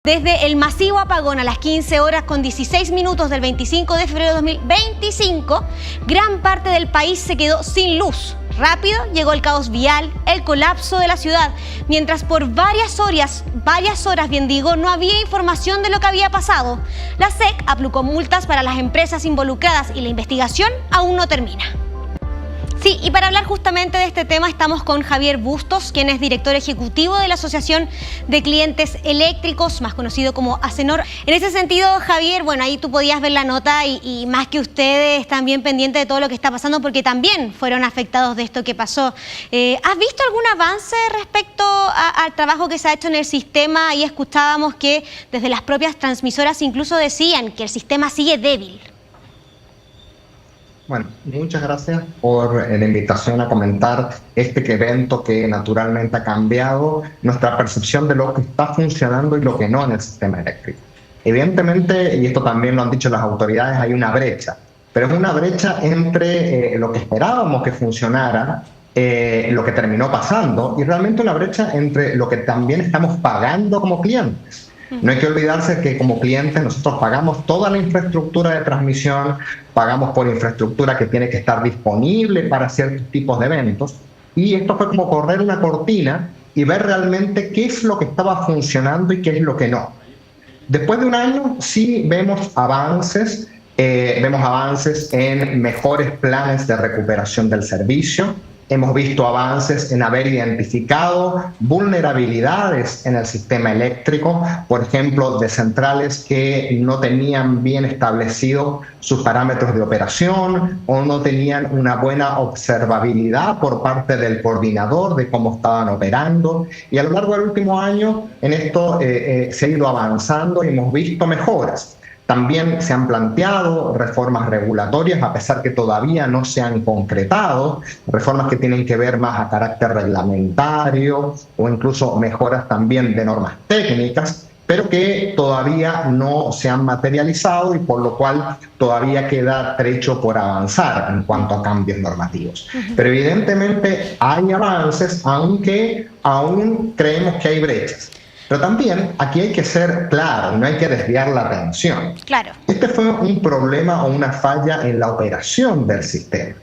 Desde el masivo apagón a las 15 horas con 16 minutos del 25 de febrero de 2025, gran parte del país se quedó sin luz. Rápido llegó el caos vial, el colapso de la ciudad, mientras por varias horas, no había información de lo que había pasado. La SEC aplicó multas para las empresas involucradas y la investigación aún no termina. Sí, y para hablar justamente de este tema estamos con Javier Bustos, quien es director ejecutivo de la Asociación de Clientes Eléctricos, más conocido como ACENOR. En ese sentido, Javier, bueno, ahí tú podías ver la nota y más que ustedes están bien pendientes de todo lo que está pasando porque también fueron afectados de esto que pasó. ¿Has visto algún avance respecto al trabajo que se ha hecho en el sistema? Ahí escuchábamos que desde las propias transmisoras incluso decían que el sistema sigue débil. Bueno, muchas gracias por la invitación a comentar este evento que naturalmente ha cambiado nuestra percepción de lo que está funcionando y lo que no en el sistema eléctrico. Evidentemente, y esto también lo han dicho las autoridades, hay una brecha, pero es una brecha entre lo que esperábamos que funcionara, lo que terminó pasando, y realmente una brecha entre lo que también estamos pagando como clientes. No hay que olvidarse que como clientes nosotros pagamos toda la infraestructura de transmisión, pagamos por infraestructura que tiene que estar disponible para ciertos tipos de eventos, y esto fue como correr una cortina y ver realmente qué es lo que estaba funcionando y qué es lo que no. Después de un año sí vemos avances en mejores planes de recuperación del servicio. Hemos visto avances en haber identificado vulnerabilidades en el sistema eléctrico, por ejemplo, de centrales que no tenían bien establecidos sus parámetros de operación o no tenían una buena observabilidad por parte del coordinador de cómo estaban operando. Y a lo largo del último año en esto se ha ido avanzando y hemos visto mejoras. También se han planteado reformas regulatorias, a pesar que todavía no se han concretado, reformas que tienen que ver más a carácter reglamentario o incluso mejoras también de normas técnicas, pero que todavía no se han materializado y por lo cual todavía queda trecho por avanzar en cuanto a cambios normativos. Pero evidentemente hay avances, aunque aún creemos que hay brechas. Pero también aquí hay que ser claro, no hay que desviar la atención. Claro. Este fue un problema o una falla en la operación del sistema.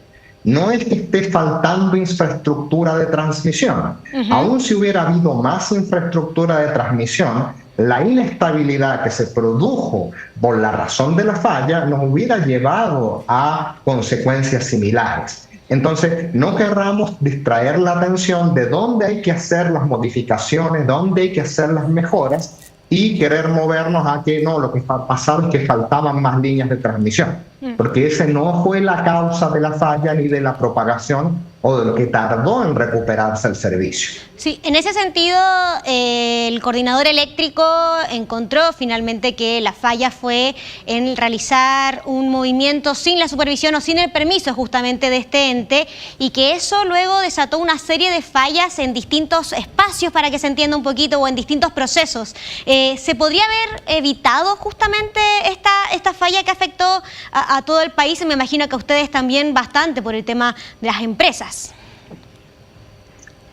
No es que esté faltando infraestructura de transmisión. Aún si hubiera habido más infraestructura de transmisión, la inestabilidad que se produjo por la razón de la falla nos hubiera llevado a consecuencias similares. Entonces, no querramos distraer la atención de dónde hay que hacer las modificaciones, dónde hay que hacer las mejoras y querer movernos a que no, lo que pasaba es que faltaban más líneas de transmisión, porque ese no fue la causa de la falla ni de la propagación o de lo que tardó en recuperarse el servicio. Sí, en ese sentido, el coordinador eléctrico encontró finalmente que la falla fue en realizar un movimiento sin la supervisión o sin el permiso justamente de este ente y que eso luego desató una serie de fallas en distintos espacios, para que se entienda un poquito, o en distintos procesos. ¿Se podría haber evitado justamente esta falla que afectó a todo el país? Y me imagino que a ustedes también bastante por el tema de las empresas.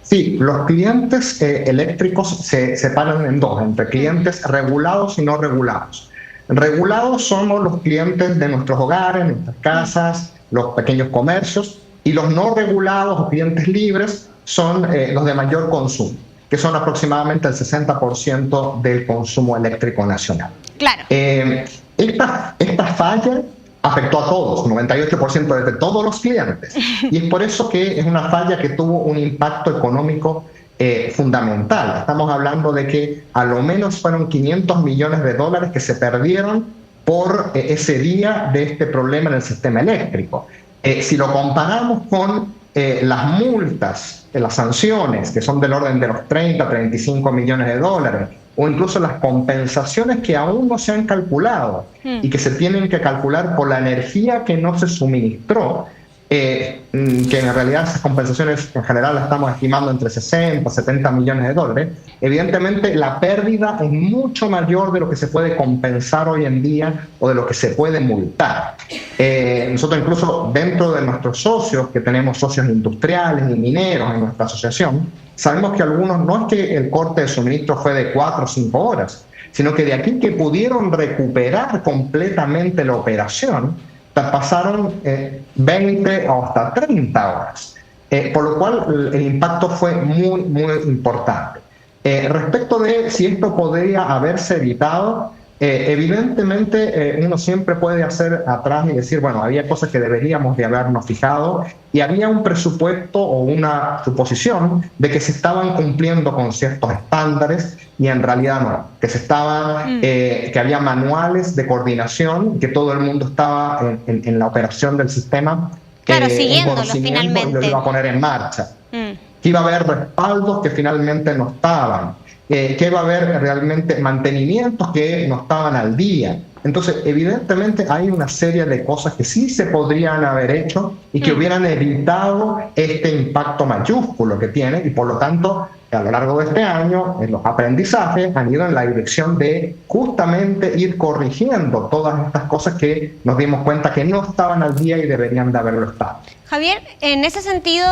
Sí, los clientes eléctricos se separan en dos, entre clientes regulados y no regulados. Regulados somos los clientes de nuestros hogares, nuestras casas, los pequeños comercios, y los no regulados o clientes libres son los de mayor consumo, que son aproximadamente el 60% del consumo eléctrico nacional. Claro. Esta falla afectó a todos, 98% de todos los clientes. Y es por eso que es una falla que tuvo un impacto económico fundamental. Estamos hablando de que a lo menos fueron $500 millones que se perdieron por ese día de este problema en el sistema eléctrico. Si lo comparamos con las multas, las sanciones, que son del orden de los 30, 35 millones de dólares, o incluso las compensaciones que aún no se han calculado y que se tienen que calcular por la energía que no se suministró, que en realidad esas compensaciones en general las estamos estimando entre 60 y 70 millones de dólares, evidentemente la pérdida es mucho mayor de lo que se puede compensar hoy en día o de lo que se puede multar. Nosotros incluso dentro de nuestros socios, que tenemos socios industriales y mineros en nuestra asociación, sabemos que algunos, no es que el corte de suministro fue de 4 o 5 horas, sino que de aquí que pudieron recuperar completamente la operación, pasaron 20 o hasta 30 horas. Por lo cual el impacto fue muy, muy importante. Respecto de si esto podría haberse evitado, evidentemente uno siempre puede hacer atrás y decir, bueno, había cosas que deberíamos de habernos fijado y había un presupuesto o una suposición de que se estaban cumpliendo con ciertos estándares y en realidad no, que se estaban, que había manuales de coordinación, que todo el mundo estaba en la operación del sistema. Claro, siguiéndolo finalmente. Lo iba a poner en marcha. Que iba a haber respaldos que finalmente no estaban. Que iba a haber realmente mantenimientos que no estaban al día. Entonces, evidentemente hay una serie de cosas que sí se podrían haber hecho y que hubieran evitado este impacto mayúsculo que tiene, y por lo tanto, a lo largo de este año, los aprendizajes han ido en la dirección de justamente ir corrigiendo todas estas cosas que nos dimos cuenta que no estaban al día y deberían de haberlo estado. Javier, en ese sentido,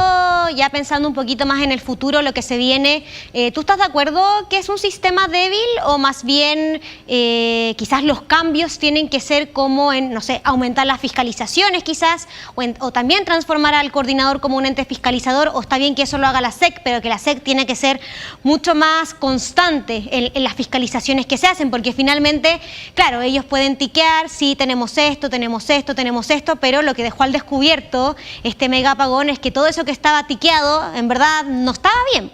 ya pensando un poquito más en el futuro, lo que se viene, ¿tú estás de acuerdo que es un sistema débil o más bien quizás los cambios tienen que ser como en, no sé, aumentar las fiscalizaciones quizás o también transformar al coordinador como un ente fiscalizador, o está bien que eso lo haga la SEC, pero que la SEC tiene que ser mucho más constante en las fiscalizaciones que se hacen, porque finalmente, claro, ellos pueden tiquear, sí, tenemos esto, pero lo que dejó al descubierto este mega apagón es que todo eso que estaba tiqueado en verdad no estaba bien.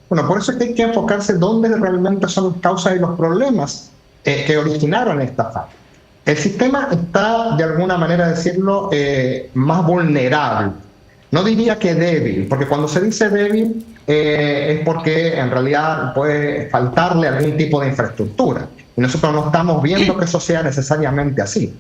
Bueno, por eso es que hay que enfocarse dónde realmente son las causas y los problemas que originaron esta falla. El sistema está, de alguna manera decirlo, más vulnerable. No diría que débil, porque cuando se dice débil es porque en realidad puede faltarle algún tipo de infraestructura. Y nosotros no estamos viendo que eso sea necesariamente así.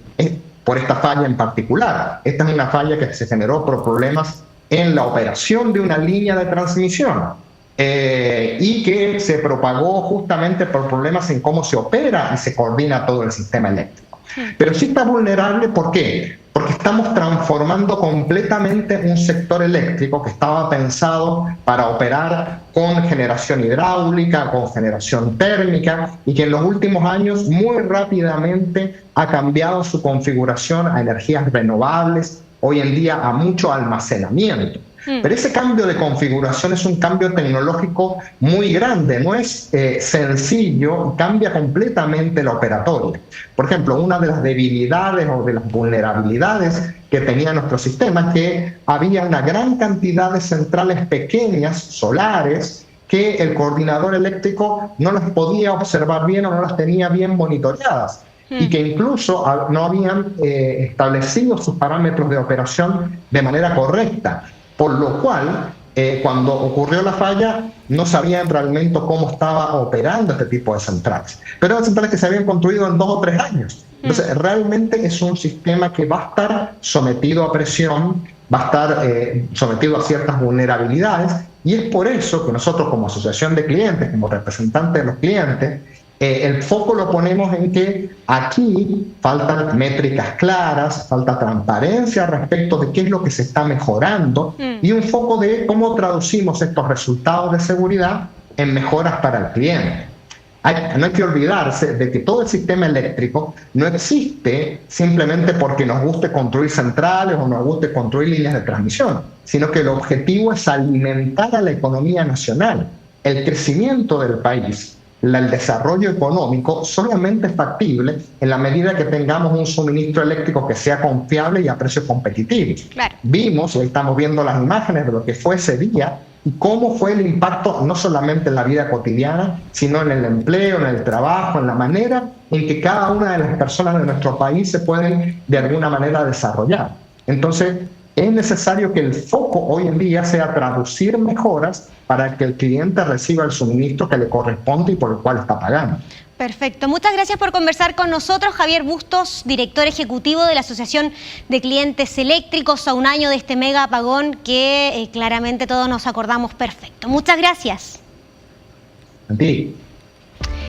Por esta falla en particular. Esta es una falla que se generó por problemas en la operación de una línea de transmisión y que se propagó justamente por problemas en cómo se opera y se coordina todo el sistema eléctrico. Pero sí está vulnerable, ¿por qué? Porque estamos transformando completamente un sector eléctrico que estaba pensado para operar con generación hidráulica, con generación térmica, y que en los últimos años muy rápidamente ha cambiado su configuración a energías renovables, hoy en día a mucho almacenamiento. Pero ese cambio de configuración es un cambio tecnológico muy grande, no es sencillo, cambia completamente la operatoria. Por ejemplo, una de las debilidades o de las vulnerabilidades que tenía nuestro sistema es que había una gran cantidad de centrales pequeñas, solares, que el coordinador eléctrico no las podía observar bien o no las tenía bien monitoreadas. Y que incluso no habían establecido sus parámetros de operación de manera correcta. Por lo cual, cuando ocurrió la falla, no sabían realmente cómo estaba operando este tipo de centrales. Pero eran centrales que se habían construido en 2 o 3 años. Entonces, realmente es un sistema que va a estar sometido a presión, va a estar sometido a ciertas vulnerabilidades, y es por eso que nosotros como asociación de clientes, como representantes de los clientes, el foco lo ponemos en que aquí faltan métricas claras, falta transparencia respecto de qué es lo que se está mejorando y un foco de cómo traducimos estos resultados de seguridad en mejoras para el cliente. No hay que olvidarse de que todo el sistema eléctrico no existe simplemente porque nos guste construir centrales o nos guste construir líneas de transmisión, sino que el objetivo es alimentar a la economía nacional. El crecimiento del país, el desarrollo económico solamente es factible en la medida que tengamos un suministro eléctrico que sea confiable y a precios competitivos. Claro. Vimos, y estamos viendo las imágenes de lo que fue ese día y cómo fue el impacto no solamente en la vida cotidiana, sino en el empleo, en el trabajo, en la manera en que cada una de las personas de nuestro país se pueden de alguna manera desarrollar. Entonces, es necesario que el foco hoy en día sea traducir mejoras para que el cliente reciba el suministro que le corresponde y por el cual está pagando. Perfecto. Muchas gracias por conversar con nosotros, Javier Bustos, director ejecutivo de la Asociación de Clientes Eléctricos, a un año de este mega apagón que claramente todos nos acordamos perfecto. Muchas gracias. A ti.